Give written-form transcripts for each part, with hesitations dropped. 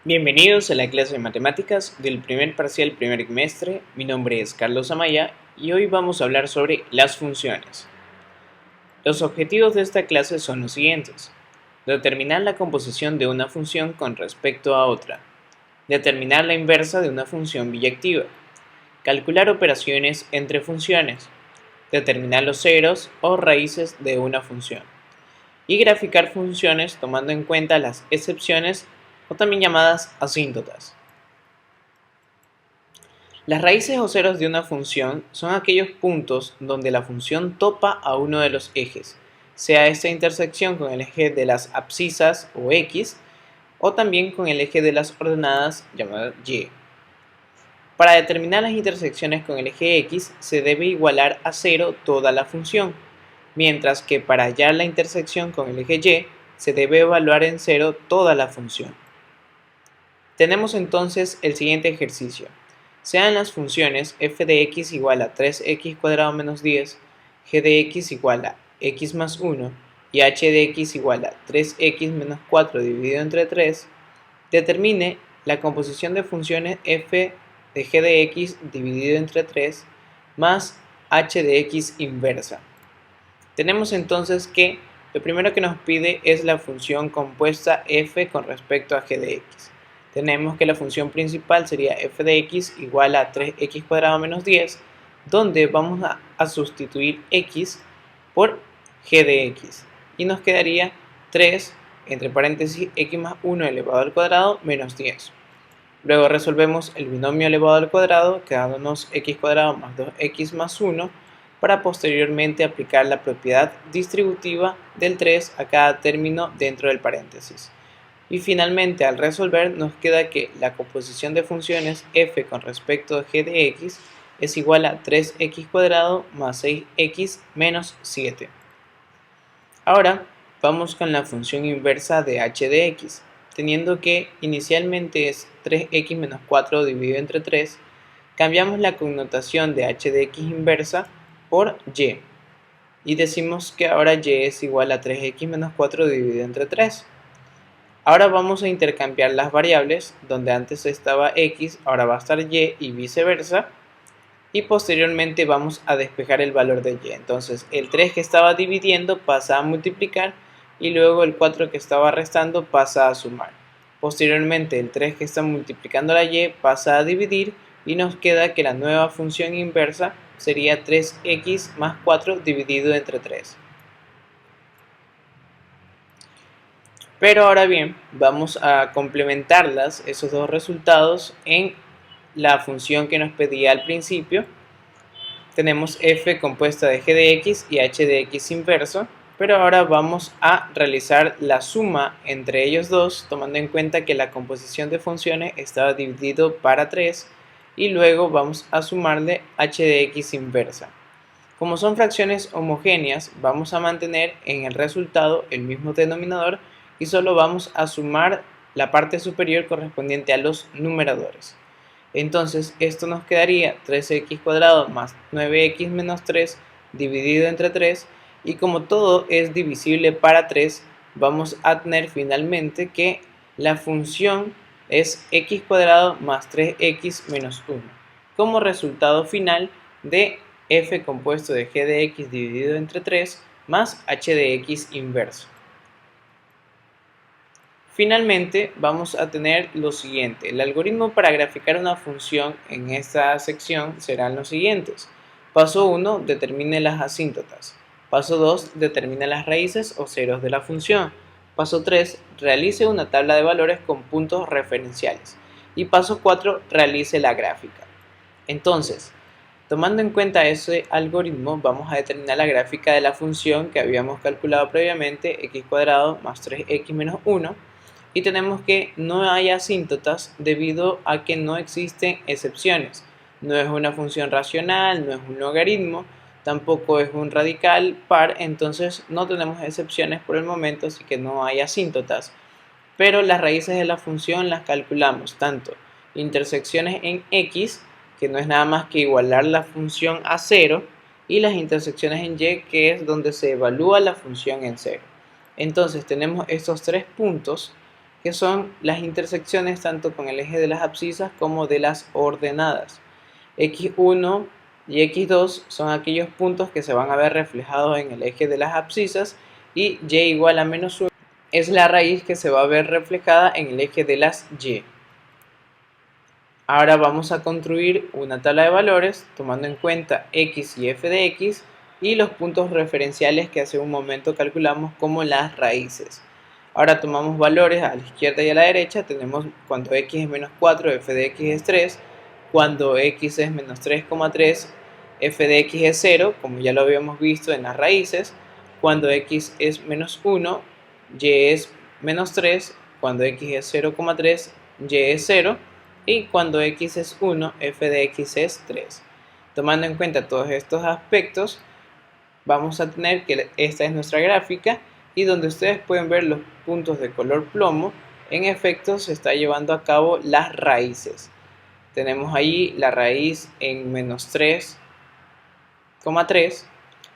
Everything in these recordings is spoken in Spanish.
Bienvenidos a la clase de matemáticas del primer parcial primer trimestre. Mi nombre es Carlos Amaya y hoy vamos a hablar sobre las funciones. Los objetivos de esta clase son los siguientes: determinar la composición de una función con respecto a otra, determinar la inversa de una función biyectiva, calcular operaciones entre funciones, determinar los ceros o raíces de una función y graficar funciones tomando en cuenta las excepciones o también llamadas asíntotas. Las raíces o ceros de una función son aquellos puntos donde la función topa a uno de los ejes, sea esta intersección con el eje de las abscisas o x, o también con el eje de las ordenadas llamado y. Para determinar las intersecciones con el eje x se debe igualar a 0 toda la función, mientras que para hallar la intersección con el eje y se debe evaluar en 0 toda la función. Tenemos entonces el siguiente ejercicio. Sean las funciones f de x igual a 3x² menos 10, g de x igual a x más 1 y h de x igual a 3x menos 4 dividido entre 3, determine la composición de funciones f de g de x dividido entre 3 más h de x inversa. Tenemos entonces que lo primero que nos pide es la función compuesta f con respecto a g de x. Tenemos que la función principal sería f de x igual a 3x² menos 10, donde vamos a sustituir x por g de x y nos quedaría 3 entre paréntesis x más 1 elevado al cuadrado menos 10. Luego resolvemos el binomio elevado al cuadrado, quedándonos x² más 2x más 1, para posteriormente aplicar la propiedad distributiva del 3 a cada término dentro del paréntesis. Y finalmente, al resolver, nos queda que la composición de funciones f con respecto a g de x es igual a 3x² más 6x menos 7. Ahora vamos con la función inversa de h de x. Teniendo que inicialmente es 3x menos 4 dividido entre 3, cambiamos la connotación de h de x inversa por y decimos que ahora y es igual a 3x menos 4 dividido entre 3. Ahora vamos a intercambiar las variables, donde antes estaba x, ahora va a estar y viceversa, y posteriormente vamos a despejar el valor de y. Entonces el 3 que estaba dividiendo pasa a multiplicar y luego el 4 que estaba restando pasa a sumar. Posteriormente el 3 que está multiplicando la y pasa a dividir y nos queda que la nueva función inversa sería 3x más 4 dividido entre 3. Pero ahora bien, vamos a complementarlas, esos dos resultados, en la función que nos pedía al principio. Tenemos f compuesta de g de x y h de x inverso, pero ahora vamos a realizar la suma entre ellos dos, tomando en cuenta que la composición de funciones estaba dividido para 3, y luego vamos a sumarle h de x inversa. Como son fracciones homogéneas, vamos a mantener en el resultado el mismo denominador y solo vamos a sumar la parte superior correspondiente a los numeradores. Entonces esto nos quedaría 3x² más 9x menos 3 dividido entre 3, y como todo es divisible para 3, vamos a tener finalmente que la función es x² más 3x menos 1 como resultado final de f compuesto de g de x dividido entre 3 más h de x inverso. Finalmente vamos a tener lo siguiente: el algoritmo para graficar una función en esta sección serán los siguientes. Paso 1, determine las asíntotas. Paso 2, determine las raíces o ceros de la función. Paso 3, realice una tabla de valores con puntos referenciales. Y paso 4, realice la gráfica. Entonces, tomando en cuenta ese algoritmo, vamos a determinar la gráfica de la función que habíamos calculado previamente, x² más 3x menos 1, y tenemos que no hay asíntotas debido a que no existen excepciones. No es una función racional, no es un logaritmo, tampoco es un radical par, entonces no tenemos excepciones por el momento, así que no hay asíntotas. Pero las raíces de la función las calculamos tanto intersecciones en x, que no es nada más que igualar la función a 0, y las intersecciones en y, que es donde se evalúa la función en 0. Entonces tenemos estos tres puntos que son las intersecciones tanto con el eje de las abscisas como de las ordenadas. X1 y X2 son aquellos puntos que se van a ver reflejados en el eje de las abscisas, y y igual a menos 1 es la raíz que se va a ver reflejada en el eje de las y. Ahora vamos a construir una tabla de valores tomando en cuenta x y f de x y los puntos referenciales que hace un momento calculamos como las raíces. Ahora tomamos valores a la izquierda y a la derecha. Tenemos cuando x es menos 4, f de x es 3. Cuando x es menos 3,3, f de x es 0, como ya lo habíamos visto en las raíces. Cuando x es menos 1, y es menos 3. Cuando x es 0,3, y es 0. Y cuando x es 1, f de x es 3. Tomando en cuenta todos estos aspectos, vamos a tener que esta es nuestra gráfica, y donde ustedes pueden ver los puntos de color plomo, en efecto se está llevando a cabo las raíces. Tenemos ahí la raíz en menos 3,3,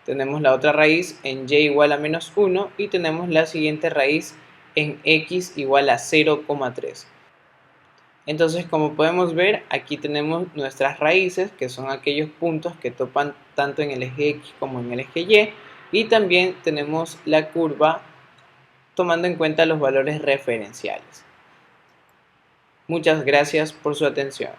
tenemos la otra raíz en y igual a menos 1 y tenemos la siguiente raíz en x igual a 0,3. Entonces, como podemos ver, aquí tenemos nuestras raíces, que son aquellos puntos que topan tanto en el eje X como en el eje Y, y también tenemos la curva tomando en cuenta los valores referenciales. Muchas gracias por su atención.